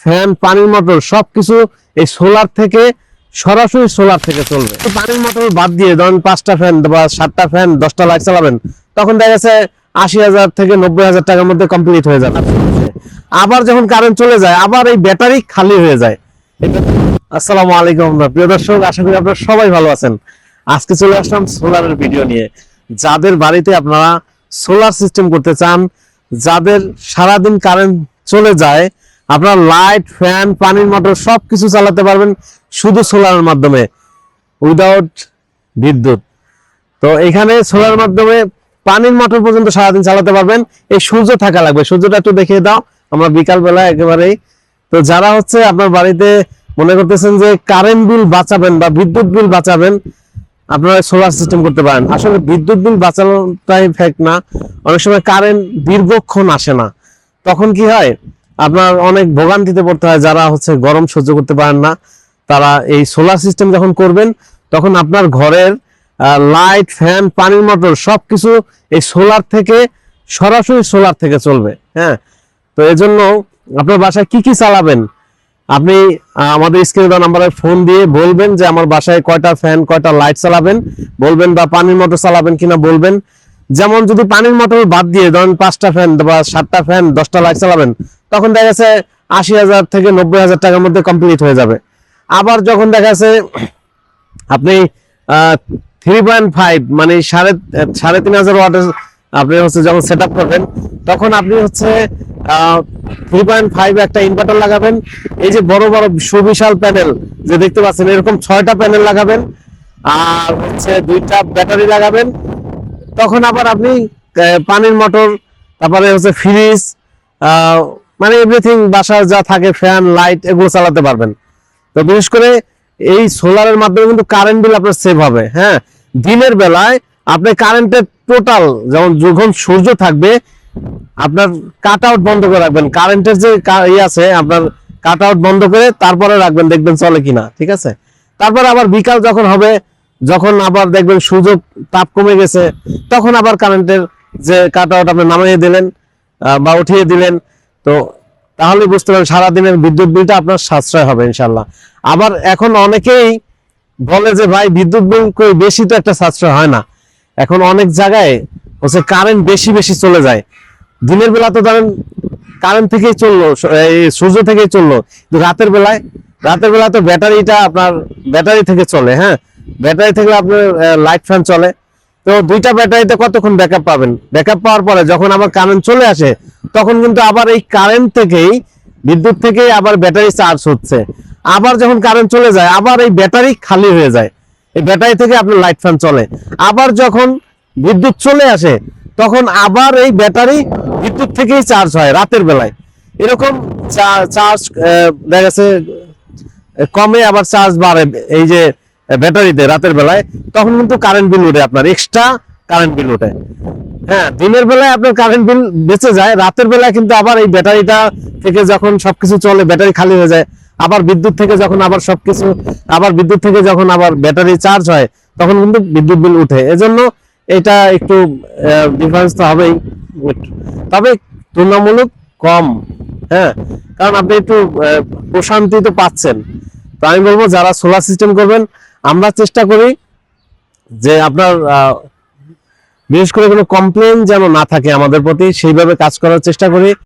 Fan, পানির motor সবকিছু এই সোলার থেকে, সরাসরি সোলার থেকে চলবে। পানির মোটর বাদ দিয়ে ধরেন 5টা ফ্যান বা 7টা ফ্যান 10টা লাইট চালাবেন, তখন দেখা গেছে 80,000 থেকে 90,000 টাকার মধ্যে কমপ্লিট হয়ে যাবে। আবার যখন কারেন্ট চলে যায় আবার এই ব্যাটারি খালি হয়ে যায়। আসসালামু আলাইকুম প্রিয় দর্শক, আশা করি আপনারা সবাই ভালো আছেন। আজকে চলে আসলাম সোলারের ভিডিও নিয়ে। যাদের বাড়িতে আপনারা সোলার সিস্টেম করতে চান, যাদের সারাদিন কারেন্ট চলে যায়, আপনারা লাইট, ফ্যান, পানির মোটর সবকিছু চালাতে পারবেন শুধু সোলারের মাধ্যমে, উইদাউট বিদ্যুৎ। তো এখানে সোলার মাধ্যমে পানির মোটর পর্যন্ত সারাদিন চালাতে পারবেন। এই সূর্য থাকা লাগবে, সূর্যটা একটু দেখিয়ে দাও, আমরা বিকাল বেলা একেবারেই। তো যারা হচ্ছে আপনার বাড়িতে মনে করতেছেন যে কারেন্ট বিল বাঁচাবেন বা বিদ্যুৎ বিল বাঁচাবেন, আপনারা সোলার সিস্টেম করতে পারেন। আসলে বিদ্যুৎ বিল বাঁচানোটাই ফ্যাক্ট না, অনেক সময় কারেন্ট দীর্ঘক্ষণ আসে না, তখন কি হয় আপনার অনেক ভোগান্তিতে পড়তে হয়। যারা হচ্ছে গরম সহ্য করতে পারেন না, তারা এই সোলার সিস্টেম যখন করবেন, তখন আপনার ঘরের লাইট, ফ্যান, পানির মোটর সবকিছু এই সোলার থেকে, সরাসরি সোলার থেকে চলবে। হ্যাঁ, তো এজন্য আপনার বাসায় কি কি চালাবেন, আপনি আমাদের স্ক্রিনে দেওয়া নাম্বারে ফোন দিয়ে বলবেন যে আমার বাসায় কয়টা ফ্যান, কয়টা লাইট চালাবেন বলবেন, বা পানির মোটর চালাবেন কিনা বলবেন। যেমন যদি পানির মোটর বাদ দিয়ে ধরেন 5টা ফ্যান বা 7টা ফ্যান 10টা লাইট চালাবেন, তখন দেখা যাচ্ছে 80,000 থেকে 90,000 টাকার মধ্যে কমপ্লিট হয়ে যাবে। আবার যখন দেখা যাচ্ছে আপনি 3.5 মানে 3,500 ওয়াটের আপনি হচ্ছে যখন সেট আপ করবেন, তখন আপনি হচ্ছে 3.5 একটা ইনভার্টার লাগাবেন। এই যে বড় বড় সুবিশাল প্যানেল যে দেখতে পাচ্ছেন, এরকম 6টা প্যানেল লাগাবেন, আর হচ্ছে 2টা ব্যাটারি লাগাবেন। তখন আবার আপনি পানির মোটর, তারপরে হচ্ছে ফ্রিজ, মানে এভরিথিং বাসায় যা থাকে, ফ্যান, লাইট, এগুলো চালাতে পারবেন। তো বিশেষ করে এই সোলারের মাধ্যমে কিন্তু কারেন্ট বিল আপনার সেভ হবে। হ্যাঁ, দিনের বেলায় আপনি কারেন্টের টোটাল, যখন সূর্য থাকবে, আপনার কাট আউট বন্ধ করে রাখবেন। কারেন্টের যে আছে আপনার কাট আউট বন্ধ করে তারপরে রাখবেন, দেখবেন চলে কিনা। ঠিক আছে, তারপর আবার বিকাল যখন হবে, যখন আবার দেখবেন সূর্য তাপ কমে গেছে, তখন আবার কারেন্টের যে কাট আউট আপনি নামিয়ে দিলেন বা উঠিয়ে দিলেন। তো তাহলে বুঝতে পারেন সারাদিনের বিদ্যুৎ বিলটা আপনার সাশ্রয় হবে ইনশাল্লাহ। আবার এখন অনেকেই বলে যে ভাই বিদ্যুৎ বিল কই বেশি, তো একটা সাশ্রয় হয় না। এখন অনেক জায়গায় হচ্ছে কারেন্ট বেশি বেশি চলে যায়। দিনের বেলা তো ধরেন কারেন্ট থেকেই চললো, এই সূর্য থেকেই চললো, কিন্তু রাতের বেলা তো ব্যাটারিটা আপনার ব্যাটারি থেকে চলে। হ্যাঁ, ব্যাটারি থেকে আপনার লাইট ফ্যান চলে। তো 2টা ব্যাটারিতে কতক্ষণ ব্যাকআপ পাবেন? ব্যাকআপ পাওয়ার পরে যখন আবার কারেন্ট চলে আসে, তখন কিন্তু আবার এই কারেন্ট থেকেই, বিদ্যুৎ থেকেই আবার ব্যাটারি চার্জ হচ্ছে। আবার যখন কারেন্ট চলে যায় আবার এই ব্যাটারি খালি হয়ে যায়, এই ব্যাটারি থেকে আপনার লাইট ফ্যান চলে। আবার যখন বিদ্যুৎ চলে আসে, তখন আবার এই ব্যাটারি বিদ্যুৎ থেকেই চার্জ হয় রাতের বেলায়। এরকম চার্জ দেখা গেছে কমে, আবার চার্জ বাড়ে এই যে ব্যাটারিতে রাতের বেলায়, তখন কিন্তু কারেন্ট বিল উঠে, আপনার এক্সট্রা কারেন্ট বিল উঠে। হ্যাঁ, দিনের বেলায় আপনার কারেন্ট বিল বেঁচে যায়, রাতের বেলায় কিন্তু আবার এই ব্যাটারিটা থেকে যখন সবকিছু চলে, ব্যাটারি খালি হয়ে যায়, আবার বিদ্যুৎ থেকে যখন আবার সবকিছু, আবার বিদ্যুৎ থেকে যখন আবার ব্যাটারি চার্জ হয়, তখন কিন্তু বিদ্যুৎ বিল উঠে। এজন্য এটা একটু ডিফারেন্স তো হবেই, তবে তুলনামূলক কম। হ্যাঁ, কারণ আপনি একটু প্রশান্তি তো পাচ্ছেন। তো আমি বলবো যারা সোলার সিস্টেম করবেন, আমরা চেষ্টা করি যে আপনার বিশেষ করে কোনো কমপ্লেন যেন না থাকে আমাদের প্রতি, সেইভাবে কাজ করার চেষ্টা করি।